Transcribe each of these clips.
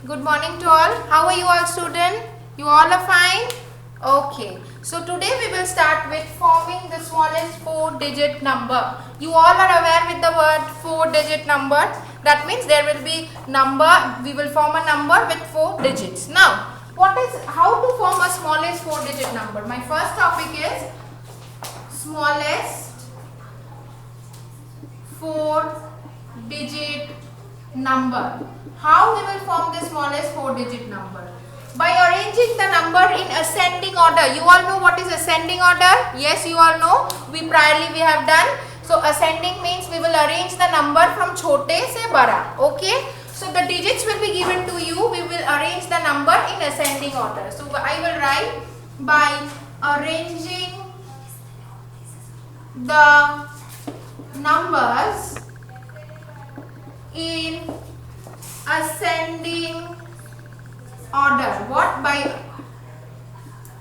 Good morning to all. How are you all, student? You all are fine? Okay. So today we will start with forming the smallest 4-digit number. You all are aware with the word 4-digit number. That means there will be number. We will form a number with 4 digits. Now, how to form a smallest 4-digit number? My first topic is smallest 4-digit number. How we will form the smallest 4-digit number? By arranging the number in ascending order. You all know what is ascending order? Yes, you all know. We have done. So ascending means we will arrange the number from chote se bada. Okay. So the digits will be given to you. We will arrange the number in ascending order. So I will write by arranging the numbers in ascending order. What? By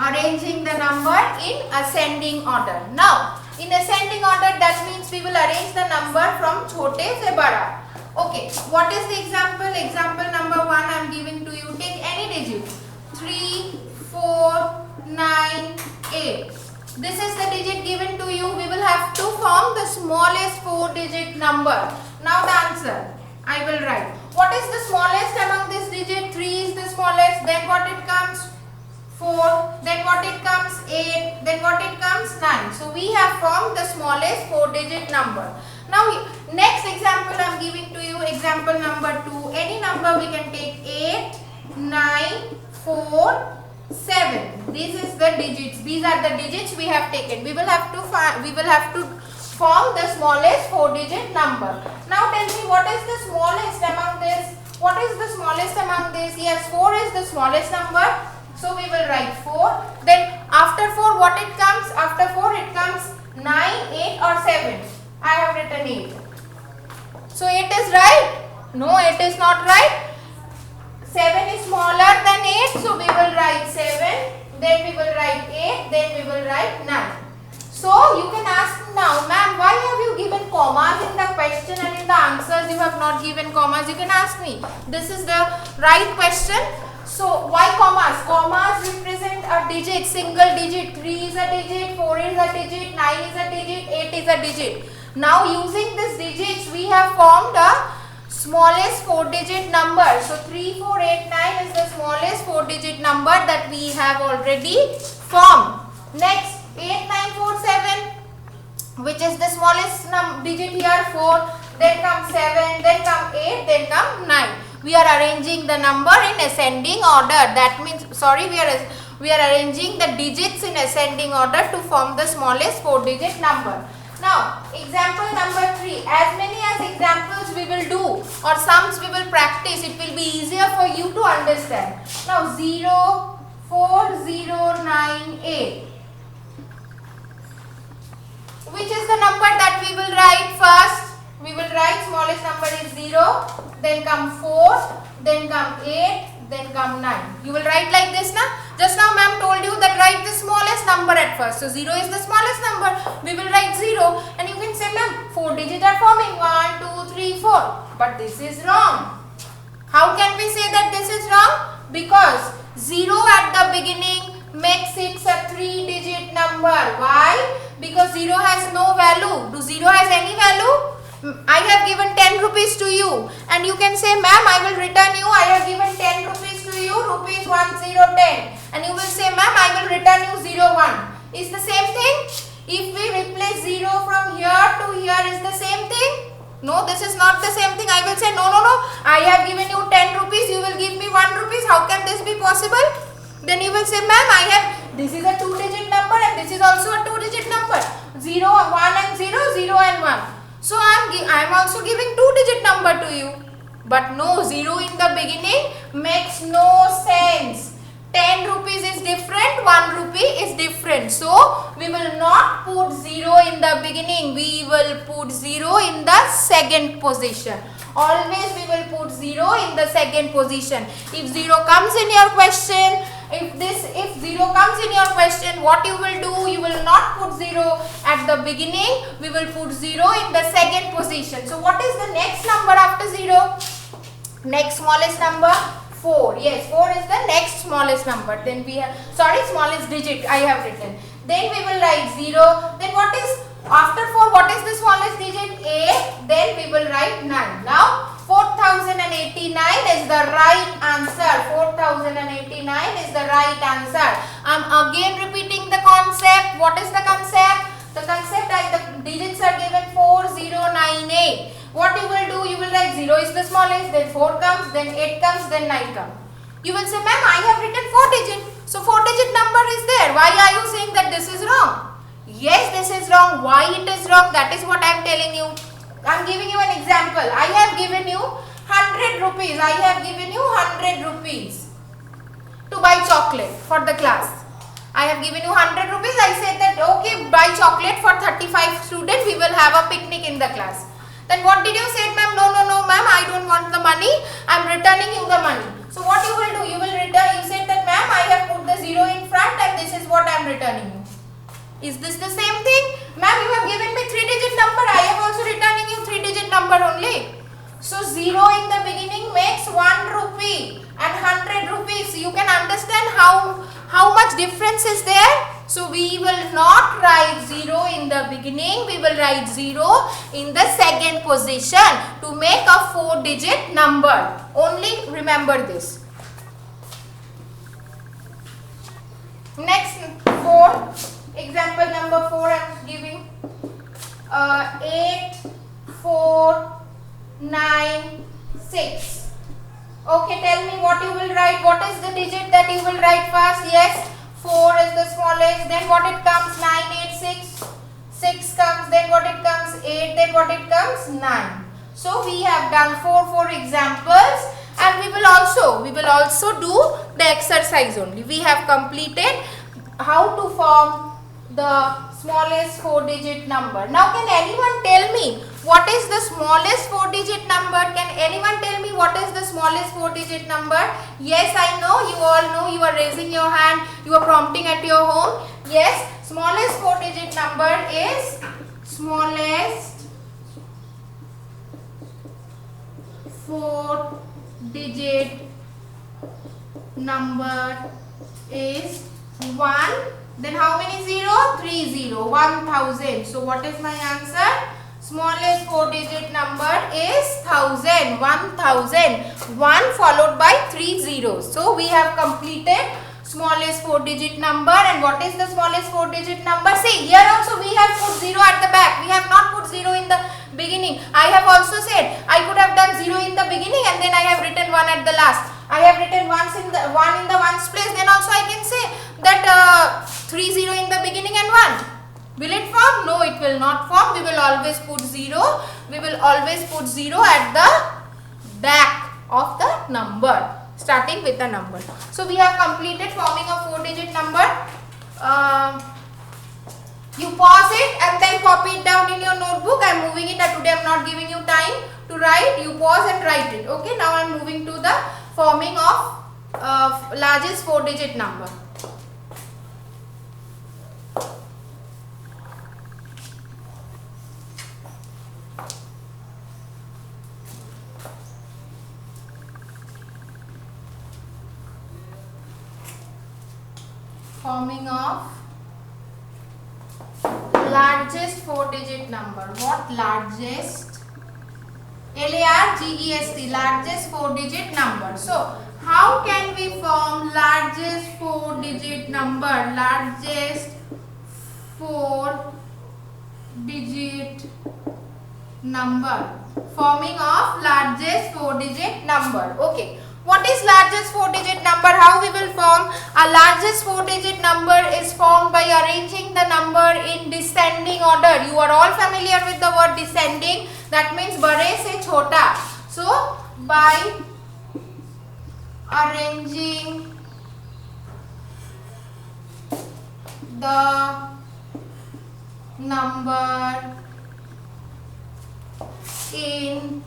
arranging the number in ascending order. Now, in ascending order, that means we will arrange the number from chote se bada. Okay, what is the example? Example number 1 I am giving to you. Take any digit. 3, 4, 9, 8. This is the digit given to you. We will have to form the smallest 4-digit number. Now the answer I will write. What is the smallest among this digit? 3 is the smallest. Then what it comes? 4. Then what it comes? 8. Then what it comes? 9. So we have formed the smallest 4-digit number. Now next example I am giving to you. Example number 2. Any number we can take. 8, 9, 4, 7. This is the digits. These are the digits we have taken. We will have to form the smallest 4-digit number. Now tell me, what is the smallest among this? What is the smallest among this? Yes, 4 is the smallest number. So we will write 4. Then after 4 what it comes? After 4 it comes 9, 8 or 7. I have written 8. So 8 is right? No, it is not right. 7 is smaller than 8. So we will write 7. Then we will write 8. Then we will write 9. So you can ask now, ma'am, why have you given commas in the question and in the answers you have not given commas? You can ask me. This is the right question. So why commas? Commas represent a digit, single digit. 3 is a digit, 4 is a digit, 9 is a digit, 8 is a digit. Now using these digits we have formed a smallest 4-digit number. So 3, 4, 8, 9 is the smallest 4-digit number that we have already formed. Next, 8, 9, 4, 7, which is the smallest digit here, 4, then come 7, then come 8, then come 9. We are arranging the number in ascending order. That means, we are arranging the digits in ascending order to form the smallest 4-digit number. Now, example number 3. As many as examples we will do or sums we will practice, it will be easier for you to understand. Now, 0, 4, 0, 9, 8. Which is the number that we will write first? We will write smallest number is 0, then come 4, then come 8, then come 9. You will write like this now. Just now ma'am told you that write the smallest number at first. So 0 is the smallest number. We will write 0 and you can say ma'am 4 digits are forming 1, 2, 3, 4. But this is wrong. How can we say that this is wrong? Because 0 at the beginning makes it a 3-digit number. Why? Because 0 has no value. Do 0 has any value? I have given 10 rupees to you and you can say ma'am I will return you, I have given 10 rupees to you, rupees 1010, and you will say ma'am I will return you 01. Is the same thing? If we replace 0 from here to here, is the same thing? No, this is not the same thing. I will say no, I have given you 10 rupees, you will give me 1 rupees. How can this be possible? Then you will say ma'am this is a 2-digit number and this is also a 2-digit number. 0, 1 and 0, 0 and 1. So I am also giving 2-digit number to you. But no, 0 in the beginning makes no sense. 10 rupees is different, 1 rupee is different. So we will not put 0 in the beginning. We will put 0 in the second position. Always we will put 0 in the second position. If 0 comes in your question, if 0 comes in your question, what you will do? You will not put 0 at the beginning. We will put 0 in the second position. So what is the next number after 0? Next smallest number 4. Yes, 4 is the next smallest number. Then we have, sorry, smallest digit I have written. Then we will write 0. Then what is, after 4, what is the smallest digit? 8. Then we will write 9. Now 4089 is the right answer. 4089 is the right answer. I am again repeating the concept. What is the concept? The concept is the digits are given 4098. What you will do? You will write 0 is the smallest, then 4 comes, then 8 comes, then 9 comes. You will say, ma'am, I have written 4 digit. So 4 digit number is there. Why are you saying that this is wrong? Yes, this is wrong. Why it is wrong? That is what I am telling you. I am giving you an example. I have given you 100 rupees. I have given you 100 rupees to buy chocolate for the class. I have given you 100 rupees. I said that okay, buy chocolate for 35 students. We will have a picnic in the class. Then what did you say, ma'am? No, ma'am, I don't want the money. I am returning you the money. So what you will do? You will return. You said that, ma'am, I have put the 0 in front and this is what I am returning you. Is this the same thing? Ma'am, you have given me 3-digit number. I am also returning you 3-digit number only. So 0 in the beginning makes 1 rupee and 100 rupees. You can understand how much difference is there. So we will not write 0 in the beginning. We will write 0 in the second position to make a 4-digit number. Only remember this. Next 4. Example number 4 I am giving. 8, 4, 9, 6. Okay, tell me what you will write. What is the digit that you will write first? Yes, 4 is the smallest. Then what it comes? 9, 8, 6. 6 comes. Then what it comes? 8. Then what it comes? 9. So we have done 4 examples, and we will also do the exercise only. We have completed how to form the smallest 4-digit number. Now can anyone tell me what is the smallest 4-digit number? Can anyone tell me what is the smallest 4-digit number? Yes, I know, you all know, you are raising your hand, you are prompting at your home. Yes, smallest 4-digit number is smallest 4-digit number is 1. Then how many 0? 30. 1000. So what is my answer? Smallest 4-digit number is 1000. 1000. 1 followed by 3 zeros. So we have completed smallest 4-digit number. And what is the smallest 4-digit number? See, here also we have put 0 at the back. We have not put 0 in the beginning. I have also said I could have done 0 in the beginning and then I have written 1 at the last. I have written 1 in the ones place. Then also I can say that 3 0 in the beginning and 1. Will it form? No, it will not form. We will always put 0. We will always put 0 at the back of the number, starting with the number. So we have completed forming a 4-digit number. You pause it and then copy it down in your notebook. I am moving it. Today I am not giving you time to write. You pause and write it. Okay. Now I am moving to the forming of largest 4-digit number. Forming of largest 4-digit number. What largest? LARGEST, largest 4-digit number. So how can we form largest 4-digit number? Largest 4-digit number. Forming of largest 4-digit number. Okay. What is largest 4-digit number? How we will form? A largest 4-digit number is formed by arranging the number in descending order. You are all familiar with the word descending. That means bade se chota. So by arranging the number in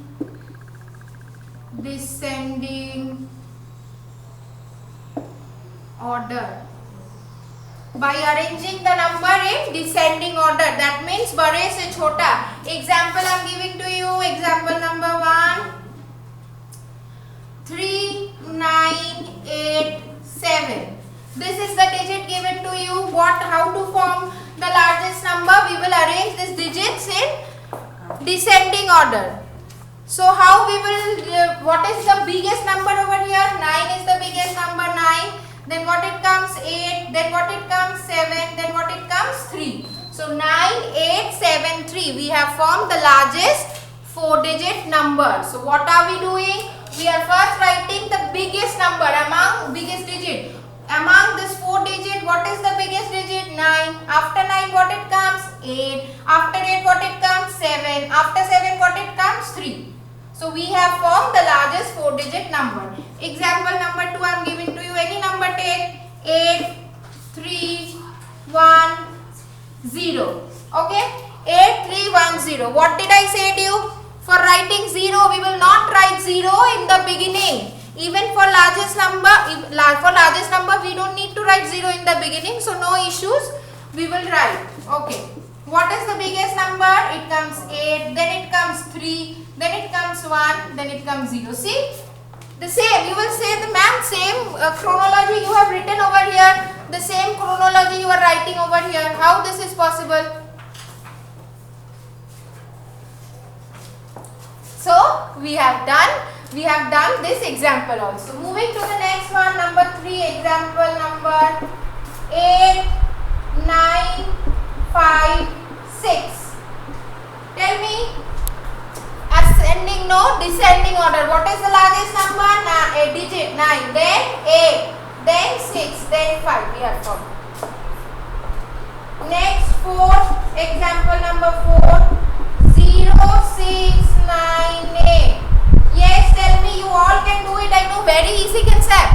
descending order. By arranging the number in descending order, that means bade se chota. Example I am giving to you. Example number 1. 3, 9, how to form the largest number? We will arrange these digits in descending order. So how we will, what is the biggest number over here? 9 is the biggest number, 9. Then what it comes? 8. Then what it comes? 7. Then what it comes? 3. So 9, 8, 7, 3. We have formed the largest 4-digit number. So what are we doing? We are first writing the biggest number among biggest digit. Among this 4-digit, what is the biggest digit? 9. After 9, what it comes? 8. After 8, what it comes? 7. After 7, what it comes? 3. So we have formed the largest 4-digit number. Example number 2, I am giving to you. Any number take. 8, 3, 1, 0. Okay? 8, 3, 1, 0. What did I say to you? For writing 0, we will not write 0 in the beginning. Even for largest number, we don't need to write 0 in the beginning. So no issues, we will write. Okay. What is the biggest number? It comes 8, then it comes 3, then it comes 1, then it comes 0. See? The same, you will say the ma'am, same chronology you have written over here. The same chronology you are writing over here. How this is possible? So we have done this example also. Moving to the next one, number 3, example number 8, 9, 5, 6. Tell me, ascending, no, descending order. What is the largest number? A digit, 9, then 8, then 6, then 5. We have formed. Next, 4, example number 4, 0, 6, 9, 8. Yes, tell me, you all can do it. I know, very easy concept.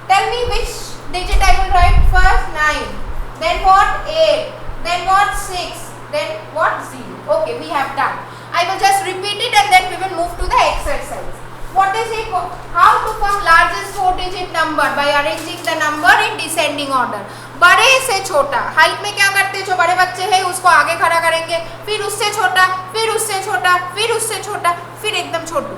Tell me which digit I will write first. 9. Then what? 8. Then what? 6. Then what? 0. Okay, we have done. I will just repeat it and then we will move to the exercise. What is it? How to form largest 4-digit number? By arranging the number in descending order. बड़े से छोटा, height में क्या करते, जो बड़े बच्चे हैं उसको आगे खड़ा करेंगे, फिर उससे छोटा, फिर उससे छोटा, फिर उससे छोटा, फिर एकदम छोटू.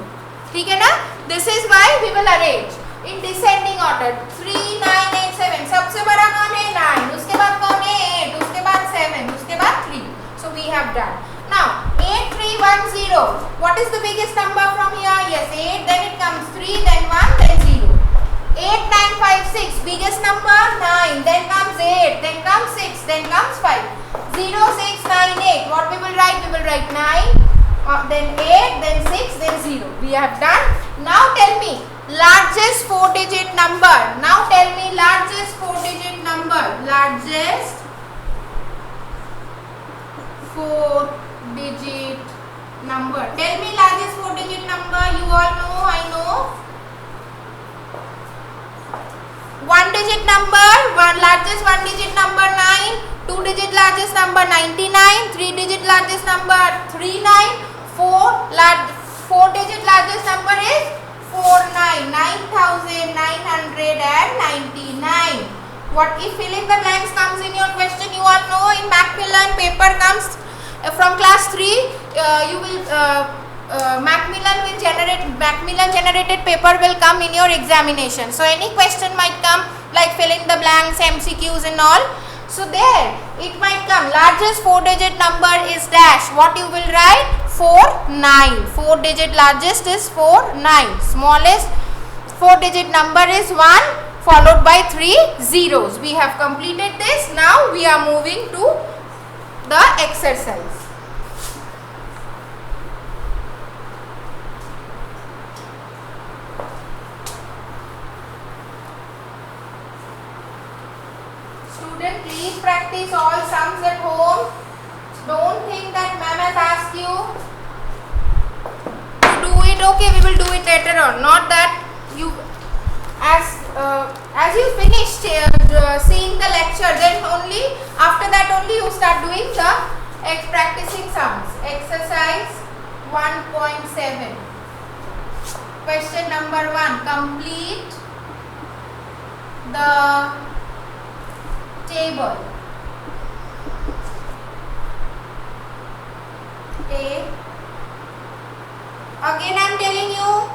ठीक है ना? This is why we will arrange in descending order. 3, 9, 8, 7. सबसे बड़ा कौन है? 9. उसके बाद कौन है? 8. उसके बाद 7. उसके बाद 3. So we have done. Now 8, 3, 1, 0. What is the biggest number from here? Yes, 8. Then it comes 3, then 1, then 0. 8, 9, 5, 6. Biggest number 9. Then comes 8. Then comes 6. Then comes 5. 0, 6, 9, 8. What we will write? We will write 9. Then 8. Then 6. Then 0. We have done. Now tell me largest 4-digit number. Now tell me largest 4-digit number. Largest 4-digit number. Tell me largest 4-digit number. You all know. I know. 1-digit number. Largest 1-digit number 9. 2-digit largest number 99. 3-digit largest number 39. 4-digit largest number is 49. 9,999. What if fill in the blanks comes in your question? You all know in Macmillan paper comes from class 3. You will Macmillan generated paper will come in your examination. So any question might come like fill in the blanks, MCQs and all. So there it might come. Largest 4-digit number is dash. What you will write? 49. 4-digit largest is 49. Smallest 4-digit number is 1 followed by 3 zeros. We have completed this. Now we are moving to the exercise. Student, please practice all sums at home. Don't think that ma'am has asked you to do it. Okay, we will do it later on. Not that you as you finish seeing the lecture, then only after that only you start doing the practicing sums. Exercise 1.7. Question number 1. Complete the table. Okay. Again I am telling you,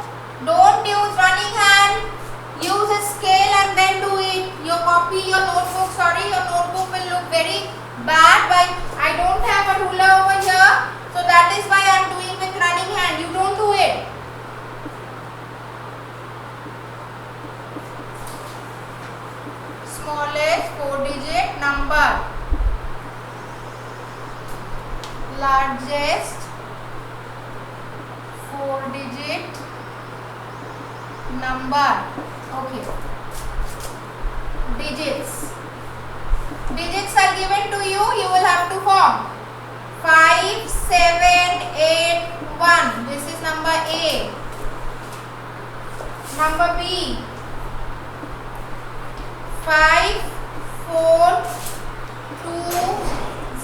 don't use running hand. Use a scale and then do it. Your notebook Bad. Why? I don't have a ruler over here, so that is why I am doing with running hand. You don't do it. Smallest 4-digit number. Largest 4-digit number. Okay. Digits. Digits are given to you. You will have to form 5, 7, 8, 1. This is number A. Number B. 5, 4, 2,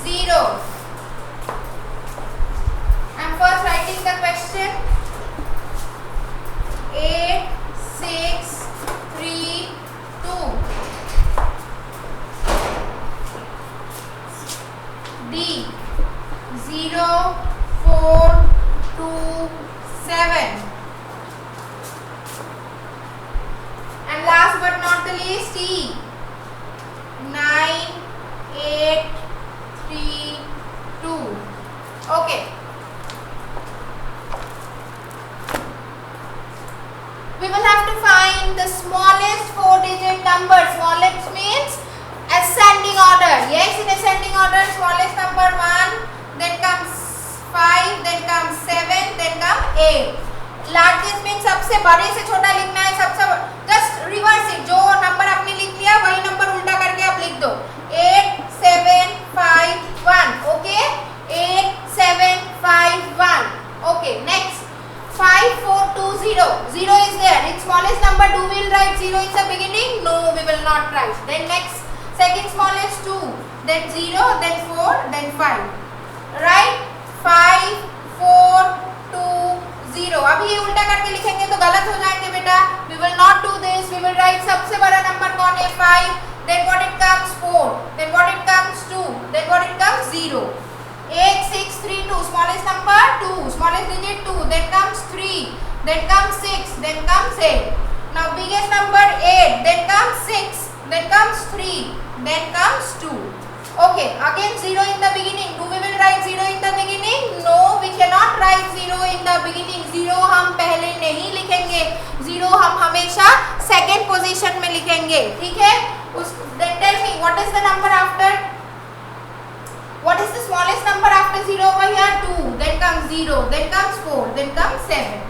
0. I am first writing the question. 8, 6, 3, 2. D. 0, 4, 2, 7. And last but not the least, E. 9, 8, 3, 2. Okay. We will have to find the smallest 4-digit number. Smallest means ascending order. Yes, in ascending order, smallest number 1, then comes 5, then comes 7, then comes 8. Largest means सबसे बड़े से छोटा लिखना है, सबसे just reverse it. जो number आपने लिख लिया वही नंबर उल्टा करके आप लिख दो. 8, 7, 5, 1. Okay? 8, 7, 5, 1. Okay. Next. 5, 4, 2, 0. 0 is there. Its smallest number. Do we will write 0 in the beginning? No, we will not write. Then next. Second smallest 2. Then 0. Then 4. Then 5. Right? 5, 4, 2, 0. अभी ये उल्टा करके लिखेंगे तो गलत हो जाएंगे बेटा. We will not do this. We will write सबसे बड़ा नंबर कौन है? 5. Then what it comes? 4. Then what it comes? 2. Then what it comes? 0. 8, 6, 3, 2. Smallest number 2. Smallest digit 2. Then comes 3. Then comes 6. Then comes 8. Now biggest number 8. Then comes 6. Then comes 3. Then comes 2. Okay. Again 0 in the beginning. Do we will write 0 in the beginning? No, we cannot write 0 in the beginning. 0 हम पहले नहीं लिखेंगे. 0 हम हमेशा second position में लिखेंगे. ठीक है? Then tell me what is the number after? What is the smallest number after 0 over here? 2. Then comes 0. Then comes 4. Then comes 7.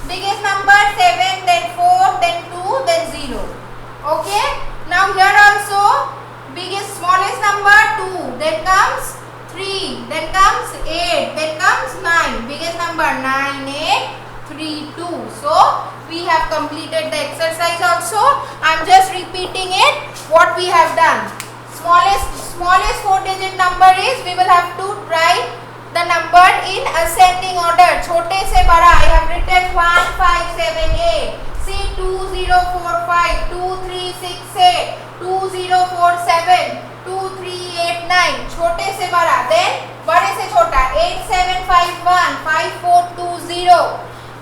Biggest number 7. Then 4. Then 2. Then 0. Okay. Now here also biggest smallest number 2. Then comes 3. Then comes 8. Then comes 9. Biggest number 9, 8, 3, 2. So we have completed the exercise also. I am just repeating it. What we have done. Smallest 4-digit number is, we will have to write the number in ascending order. छोटे से बड़ा. I have written 1, 5, 7, 8. See 2, 0, 4, 5. 2, 3, 6, 8. 2, 0, 4, 7. 2, 3, 8, 9. छोटे से बड़ा. Then बड़े से छोटा. 8, 7, 5, 1. 5, 4, 2, 0.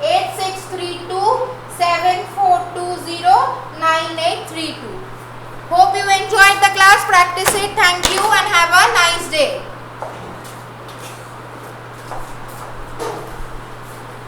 8, 6, 3, 2. 7, 4, 2, 0. 9, 8, 3, 2. Hope you enjoyed the class. Practice it. Thank you and have a nice day.